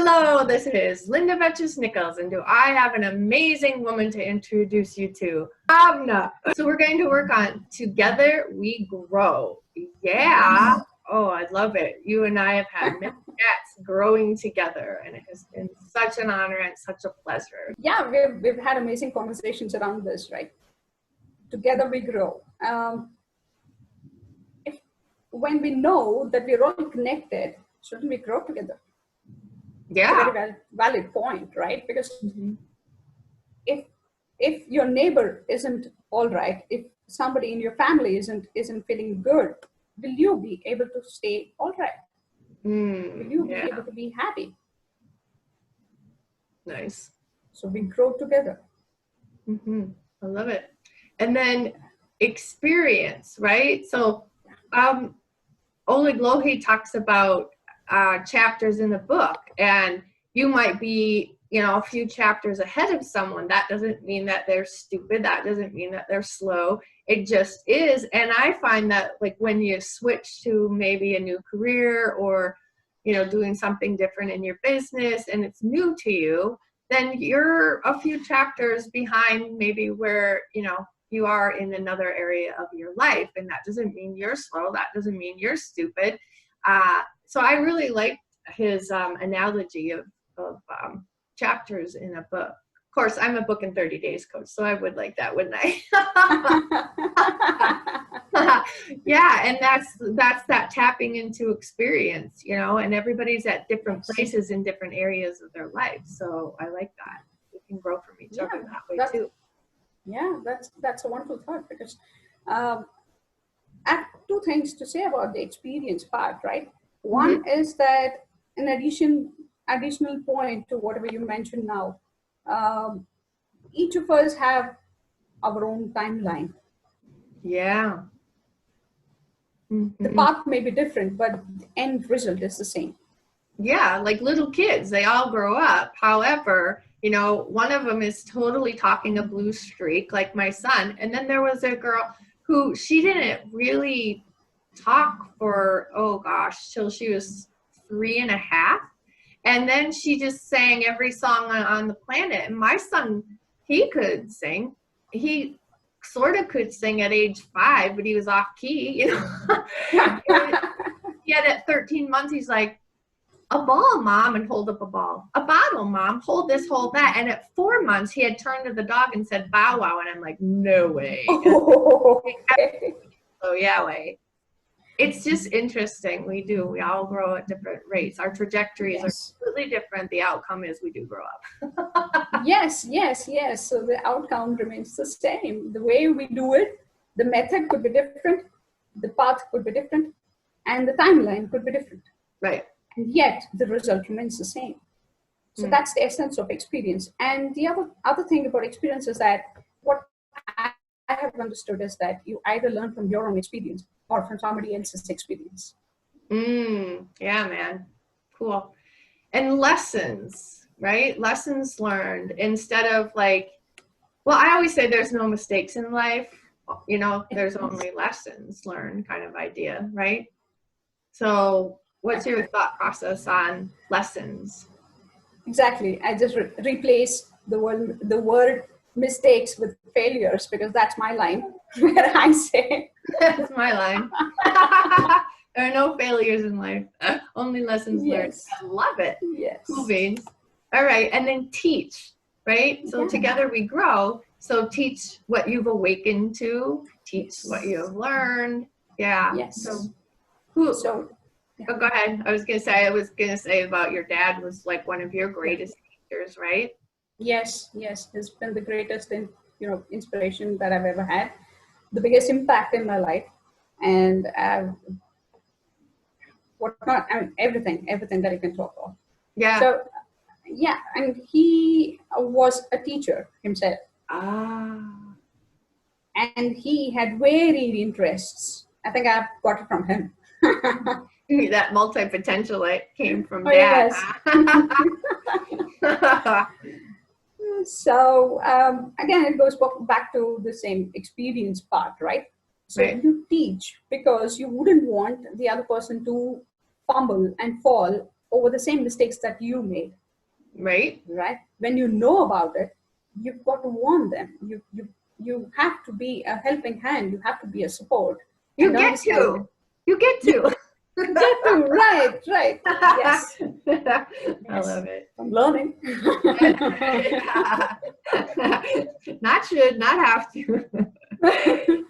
Hello, this is Linda Vettrus-Nichols, and do I have an amazing woman to introduce you to? Avna. So we're going to work on Together We Grow. Yeah. Oh, I love it. You and I have had many chats growing together, and it has been such an honor and such a pleasure. Yeah, we've had amazing conversations around this, right? Together we grow. When we know that we're all connected, shouldn't we grow together? Yeah. It's a very valid point, right? Because if your neighbor isn't all right, if somebody in your family isn't feeling good, will you be able to stay all right? Will you be able to be happy? Nice. So we grow together. I love it. And then experience, right? So Oleg Lohi talks about chapters in the book, and you might be, a few chapters ahead of someone. That doesn't mean that they're stupid. That doesn't mean that they're slow. It just is. And I find that like when you switch to maybe a new career or, doing something different in your business and it's new to you, then you're a few chapters behind maybe where, you are in another area of your life. And that doesn't mean you're slow. That doesn't mean you're stupid. So I really liked his analogy of chapters in a book. Of course, I'm a book in 30 days coach, so I would like that, wouldn't I? Yeah, and that's that tapping into experience, and everybody's at different places in different areas of their life. So I like that. We can grow from each other that way too. Yeah, that's a wonderful thought, because I have two things to say about the experience part, right? One is that in additional point to whatever you mentioned now, each of us have our own timeline. Yeah. The path may be different, but the end result is the same. Yeah, like little kids, they all grow up. However, one of them is totally talking a blue streak, like my son. And then there was a girl who she didn't really talk for, till she was 3.5. And then she just sang every song on the planet. And my son, he could sing. He sort of could sing at age 5, but he was off key, Yet at 13 months, he's like, a ball, Mom, and hold up a ball. A bottle, Mom, hold this, hold that. And at 4 months, he had turned to the dog and said, bow wow. And I'm like, no way. Oh, yeah, way. It's just interesting. We all grow at different rates. Our trajectories are completely different. The outcome is we do grow up. Yes. So the outcome remains the same. The way we do it, the method could be different, the path could be different, and the timeline could be different. Right. And yet the result remains the same. So that's the essence of experience. And the other thing about experience is that what I have understood is that you either learn from your own experience or from somebody else's experience. Yeah, man. Cool. And lessons, right? Lessons learned instead of I always say there's no mistakes in life. There's only lessons learned kind of idea, right? So what's your thought process on lessons? Exactly. I just replace the word mistakes with failures, because that's my line where I say. That's my line. There are no failures in life, only lessons learned. I love it. Yes. Cool beans. All right. And then teach, right? So together we grow. So teach what you've awakened to, teach what you have learned. Yeah. Yes. So go ahead. I was going to say about your dad was like one of your greatest teachers, right? Yes. He's been the greatest inspiration that I've ever had, the biggest impact in my life, and everything that I can talk of. Yeah. So and he was a teacher himself. And he had varied interests. I think I've got it from him. That multi-potential came from Dad. Yes. So again, it goes back to the same experience part, right? So you teach because you wouldn't want the other person to fumble and fall over the same mistakes that you made, Right. right? When you know about it, you've got to warn them. You have to be a helping hand. You have to be a support. You And get understand to. You get to. you get to, right. Yes. I love it. I'm learning. Not should, not have to.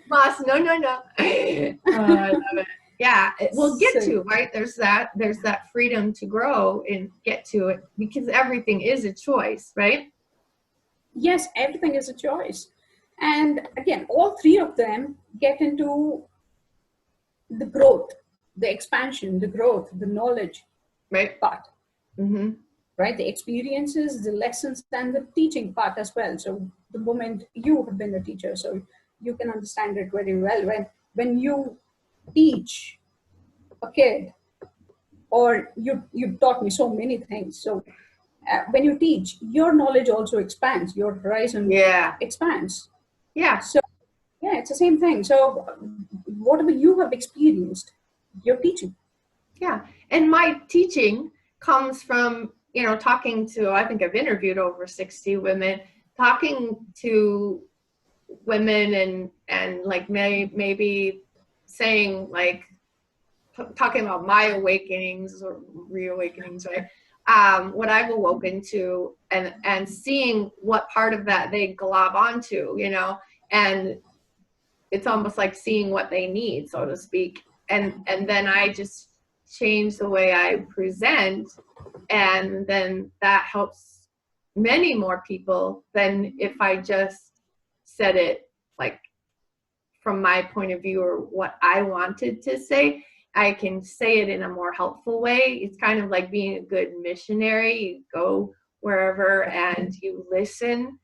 Must, no. I love it. Yeah, we'll get to, right? There's that freedom to grow and get to it, because everything is a choice, right? Yes, everything is a choice. And again, all three of them get into the growth, the expansion, the growth, the knowledge Right. part. Mm-hmm. Right? The experiences, the lessons, and the teaching part as well. So the moment you have been a teacher, so you can understand it very well. When you teach a kid, or you've taught me so many things. So when you teach, your knowledge also expands, your horizon expands. Yeah. So yeah, it's the same thing. So whatever you have experienced, you're teaching. Yeah. And my teaching comes from, talking to, I think I've interviewed over 60 women, talking to women and like maybe saying like, talking about my awakenings or reawakenings, right? What I've awoken to, and seeing what part of that they glob onto, and it's almost like seeing what they need, so to speak. And then I just change the way I present, and then that helps many more people than if I just said it like from my point of view or what I wanted to say. I can say it in a more helpful way. It's kind of like being a good missionary. You go wherever and you listen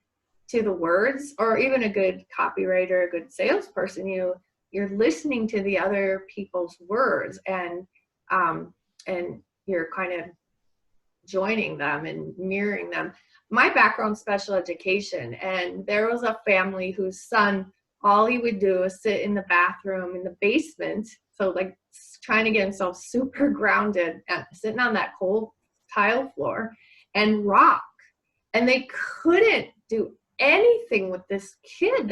to the words, or even a good copywriter, a good salesperson, you're listening to the other people's words, and you're kind of joining them and mirroring them. My background's special education, and there was a family whose son, all he would do is sit in the bathroom in the basement, so like trying to get himself super grounded, sitting on that cold tile floor and rock. And they couldn't do anything with this kid.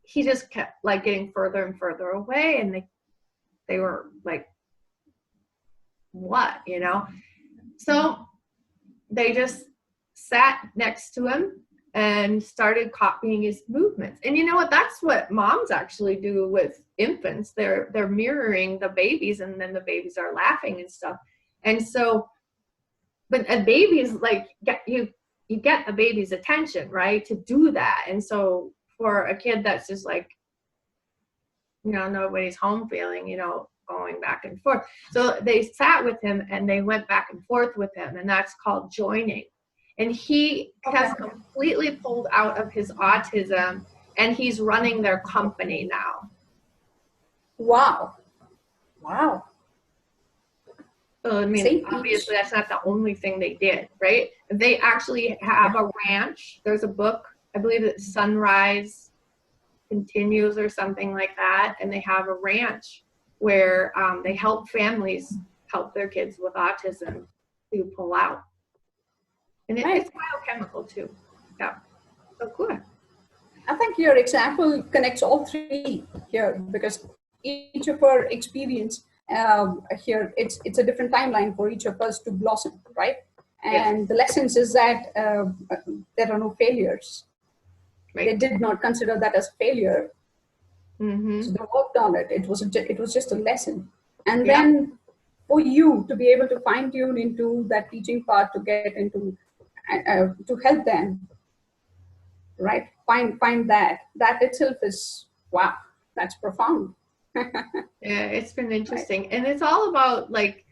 He just kept like getting further and further away, and they were like, what, So they just sat next to him and started copying his movements. And you know what? That's what moms actually do with infants. They're mirroring the babies, and then the babies are laughing and stuff. And so, but a baby's like, you get the baby's attention, right, to do that. And so for a kid that's just like, nobody's home feeling, going back and forth. So they sat with him and they went back and forth with him, and that's called joining. And he has completely pulled out of his autism, and he's running their company now. Wow. So, I mean, obviously that's not the only thing they did, right? They actually have a ranch. There's a book, I believe it's Sunrise Continues or something like that. And they have a ranch where they help families help their kids with autism to pull out. And it's biochemical too. Yeah. So cool. I think your example connects all three here, because each of our experience here, it's a different timeline for each of us to blossom, right? And the lessons is that there are no failures. Right. They did not consider that as failure. Mm-hmm. So they worked on it. It was just a lesson. And then for you to be able to fine tune into that teaching part, to get into, to help them, right? Find that itself is, wow, that's profound. Yeah, it's been interesting. Right. And it's all about like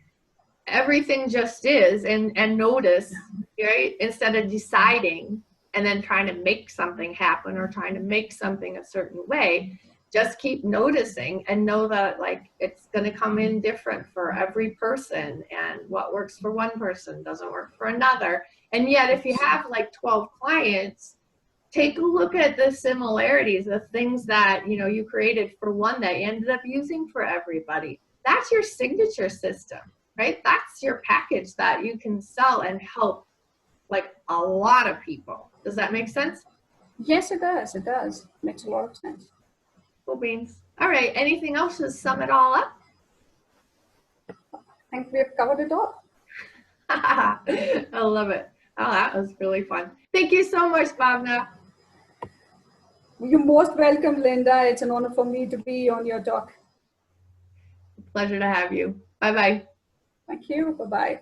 everything just is, and notice, right? Instead of deciding and then trying to make something happen or trying to make something a certain way, just keep noticing and know that like it's going to come in different for every person, and what works for one person doesn't work for another. And yet if you have like 12 clients, take a look at the similarities, the things that you created for one that you ended up using for everybody. That's your signature system. right? That's your package that you can sell and help like a lot of people. Does that make sense? Yes, it does. It does. Makes a lot of sense. Cool beans. All right. Anything else to sum it all up? I think we have covered it all. I love it. Oh, that was really fun. Thank you so much, Bhavna. You're most welcome, Linda. It's an honor for me to be on your talk. Pleasure to have you. Bye-bye. Thank you. Bye-bye.